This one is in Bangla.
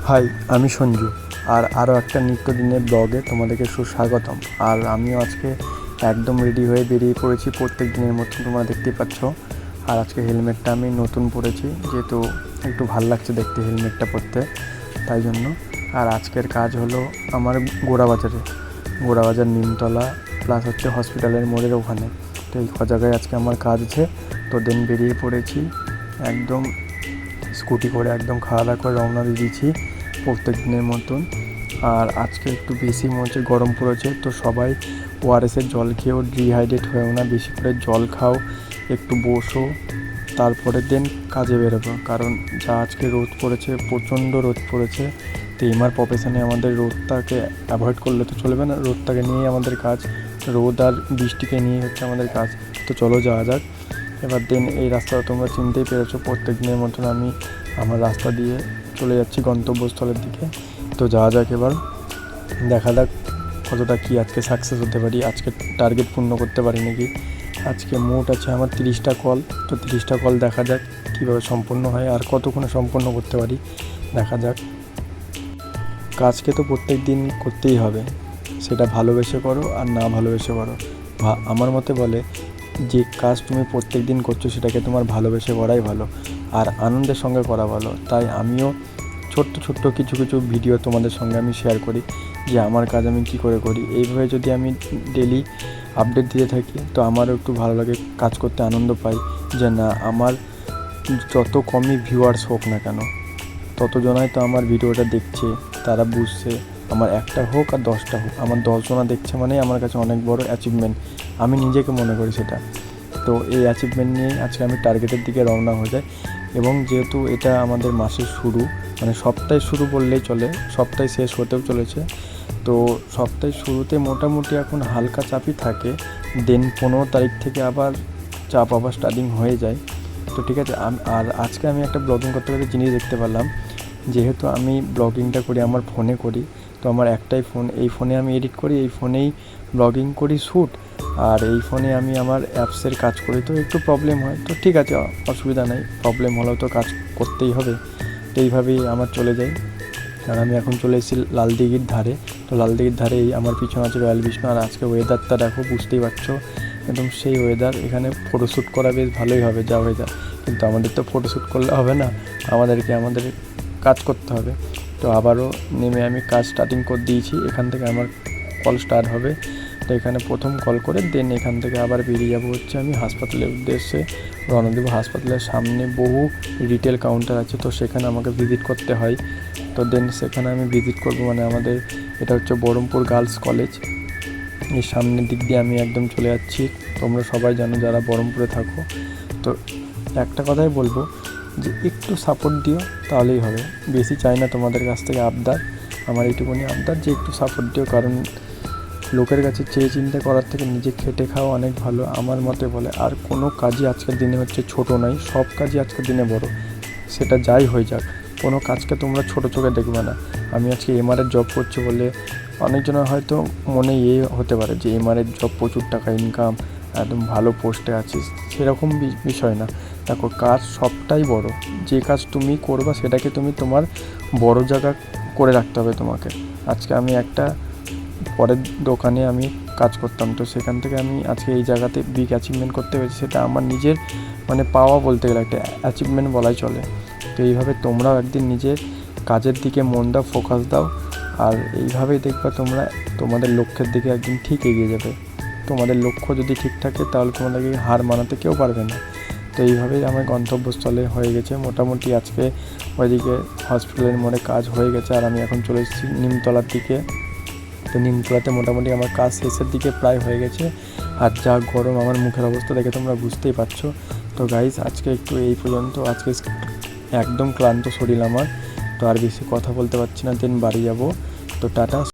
হাই, আমি সঞ্জু। আরও একটা নিত্যদিনের ব্লগে তোমাদেরকে সুস্বাগতম। আর আমিও আজকে একদম রেডি হয়ে বেরিয়ে পড়েছি প্রত্যেক দিনের মতন, তোমরা দেখতেই পাচ্ছ। আর আজকে হেলমেটটা আমি নতুন পরেছি, যেহেতু একটু ভাল লাগছে দেখতে হেলমেটটা পরতে, তাই জন্য। আর আজকের কাজ হলো আমার গোড়াবাজার নিমতলা প্লাস হচ্ছে হসপিটালের মোড়ের ওখানে। তো এই জায়গায় আজকে আমার কাজ আছে। তো দেন বেরিয়ে পড়েছি একদম স্কুটি করে, একদম খাওয়া দাওয়া করে রওনা দিয়ে দিয়েছি প্রত্যেক দিনের মতন। আর আজকে একটু বেশি মনে হচ্ছে গরম পড়েছে, তো সবাই ওআরএসের জল খেয়েও ডিহাইড্রেট হয়েও না, বেশি করে জল খাও, একটু বসো, তারপরে দেন কাজে বেরোবো। কারণ যা আজকে রোদ পড়েছে, প্রচণ্ড রোদ পড়েছে। তো এমআর প্রফেশনে আমাদের রোদটাকে অ্যাভয়েড করলে তো চলবে না, রোদটাকে নিয়েই আমাদের কাজ, রোদ আর বৃষ্টিকে নিয়ে হচ্ছে আমাদের কাজ। তো চলো যাওয়া যাক এবার। দেন এই রাস্তাটা তোমরা চিনতেই পেরেছো, প্রত্যেক দিনের মতন আমি আমার রাস্তা দিয়ে চলে যাচ্ছি গন্তব্যস্থলের দিকে। তো যাওয়া যাক এবার, দেখা যাক কতটা কি আজকে সাকসেস হতে পারি, আজকে টার্গেট পূর্ণ করতে পারি নাকি। আজকে মোট আছে আমার 30টা কল। তো 30টা কল দেখা যাক কীভাবে সম্পূর্ণ হয় আর কতক্ষণে সম্পূর্ণ করতে পারি, দেখা যাক। কাজকে তো প্রত্যেক দিন করতেই হবে, সেটা ভালোবেসে করো আর না ভালোবেসে করো। আমার মতে বলে যে কাজ তুমি প্রত্যেক দিন করছো সেটাকে তোমার ভালোবেসে করাই ভালো আর আনন্দের সঙ্গে করা ভালো। তাই আমিও ছোট্ট কিছু ভিডিও তোমাদের সঙ্গে আমি শেয়ার করি যে আমার কাজ আমি কী করে করি। এইভাবে যদি আমি ডেলি আপডেট দিতে থাকি তো আমারও একটু ভালো লাগে, কাজ করতে আনন্দ পাই। যে না, আমার যত কমই ভিউয়ার্স হোক না কেন, ততজনাই তো আমার ভিডিওটা দেখছে, তারা বুঝছে। আমার একটা হোক আর 10টা হোক, আমার 10 জনা দেখছে মানে আমার কাছে অনেক বড় অ্যাচিভমেন্ট, আমি নিজেকে মনে করি সেটা। তো এই অ্যাচিভমেন্ট নিয়েই আজকে আমি টার্গেটের দিকে রওনা হয়ে যাই। এবং যেহেতু এটা আমাদের মাসের শুরু, মানে সপ্তাহের শুরু বললেই চলে, সপ্তাহে শেষ হতেও চলেছে। তো সপ্তাহের শুরুতে মোটামুটি এখন হালকা চাপই থাকে, দেন 15 তারিখ থেকে আবার চাপ আবার স্টার্টিং হয়ে যায়। তো ঠিক আছে। আর আজকে আমি একটা ব্লগিং করতে করতে জিনিস দেখতে পারলাম, যেহেতু আমি ব্লগিংটা করি আমার ফোনে করি, তো আমার একটাই ফোন, এই ফোনে আমি এডিট করি, এই ফোনেই ব্লগিং করি শ্যুট, আর এই ফোনে আমি আমার অ্যাপসের কাজ করি। তো একটু প্রবলেম হয়, তো ঠিক আছে, অসুবিধা নেই, প্রবলেম হলেও তো কাজ করতেই হবে। তো এইভাবেই আমার চলে যায়। আর আমি এখন চলে এসেছি লালদিঘির ধারে। তো লালদিঘির ধারে এই আমার পিছনে আছে রয়্যাল বিষ্ণু। আর আজকে ওয়েদারটা দেখো, বুঝতেই পারছো একদম সেই ওয়েদার। এখানে ফটোশ্যুট করা বেশ ভালোই হবে যা ওয়েদার, কিন্তু আমাদের তো ফটোশ্যুট করলে হবে না, আমাদের কাজ করতে হবে। তো আবারও নেমে আমি কাজ স্টার্টিং করে দিয়েছি। এখান থেকে আমার কল স্টার্ট হবে। তো এখানে প্রথম কল করে দেন এখান থেকে আবার বেরিয়ে যাবো হচ্ছে আমি হাসপাতালের উদ্দেশ্যে রওনা দেবো। হাসপাতালের সামনে বহু রিটেল কাউন্টার আছে, তো সেখানে আমাকে ভিজিট করতে হয়। তো দেন সেখানে আমি ভিজিট করব, মানে আমাদের এটা হচ্ছে বহরমপুর গার্লস কলেজ, এই সামনের দিক দিয়ে আমি একদম চলে যাচ্ছি। তোমরা সবাই জানো যারা বহরমপুরে থাকো। তো একটা কথাই বলবো যে একটু সাপোর্ট দিও, তাহলেই হবে। বেশি চাই না তোমাদের কাছ থেকে আবদার, আমার এইটুকুনি আবদার যে একটু সাপোর্ট দিও। কারণ লোকের কাছে চেয়ে চিন্তা করার থেকে নিজে খেটে খাওয়া অনেক ভালো আমার মতে বলে। আর কোনো কাজই আজকের দিনে হচ্ছে ছোট নয়, সব কাজই আজকের দিনে বড়, সেটা যাই হয়ে যাক। কোনো কাজকে তোমরা ছোটো চোখে দেখবে না। আমি আজকে এমআরের জব করছি বলে অনেকজনের হয়তো মনে হতে পারে যে এমআরের জব প্রচুর টাকা ইনকাম, একদম ভালো পোস্টে আছিস, সেরকম বিষয় না। দেখো, কাজ সবটাই বড়, যে কাজ তুমি করবা সেটাকে তুমি তোমার বড় জায়গা করে রাখতে হবে তোমাকে। আজকে আমি একটা পরের দোকানে আমি কাজ করতাম, তো সেখান থেকে আমি আজকে এই জায়গাতে বিগ অ্যাচিভমেন্ট করতে পেরেছি, সেটা আমার নিজের মানে পাওয়া বলতে গেলে একটা অ্যাচিভমেন্ট বলাই চলে। তো এইভাবে তোমরাও একদিন নিজের কাজের দিকে মন দাও, ফোকাস দাও, আর এইভাবেই দেখবা তোমরা তোমাদের লক্ষ্যের দিকে একদিন ঠিক এগিয়ে যাবে। তোমাদের লক্ষ্য যদি ঠিক থাকে তাহলে তোমাদেরকে হার মানাতে কেউ পারবে না। তো এইভাবেই আমার গন্তব্যস্থলে হয়ে গেছে মোটামুটি। আজকে ওইদিকে হসপিটালের মোড়ে কাজ হয়ে গেছে আর আমি এখন চলে এসেছি নিমতলার দিকে। তো নিমতলাতে মোটামুটি আমার কাজ শেষের দিকে প্রায় হয়ে গেছে। আর যা গরম, আমার মুখের অবস্থা দেখে তোমরা বুঝতেই পারছো। তো গাইস, আজকে একটু এই পর্যন্ত। আজকে একদম ক্লান্ত শরীর আমার, তো আর বেশি কথা বলতে পারছি না, দেন বাড়ি যাব। তো টাটা।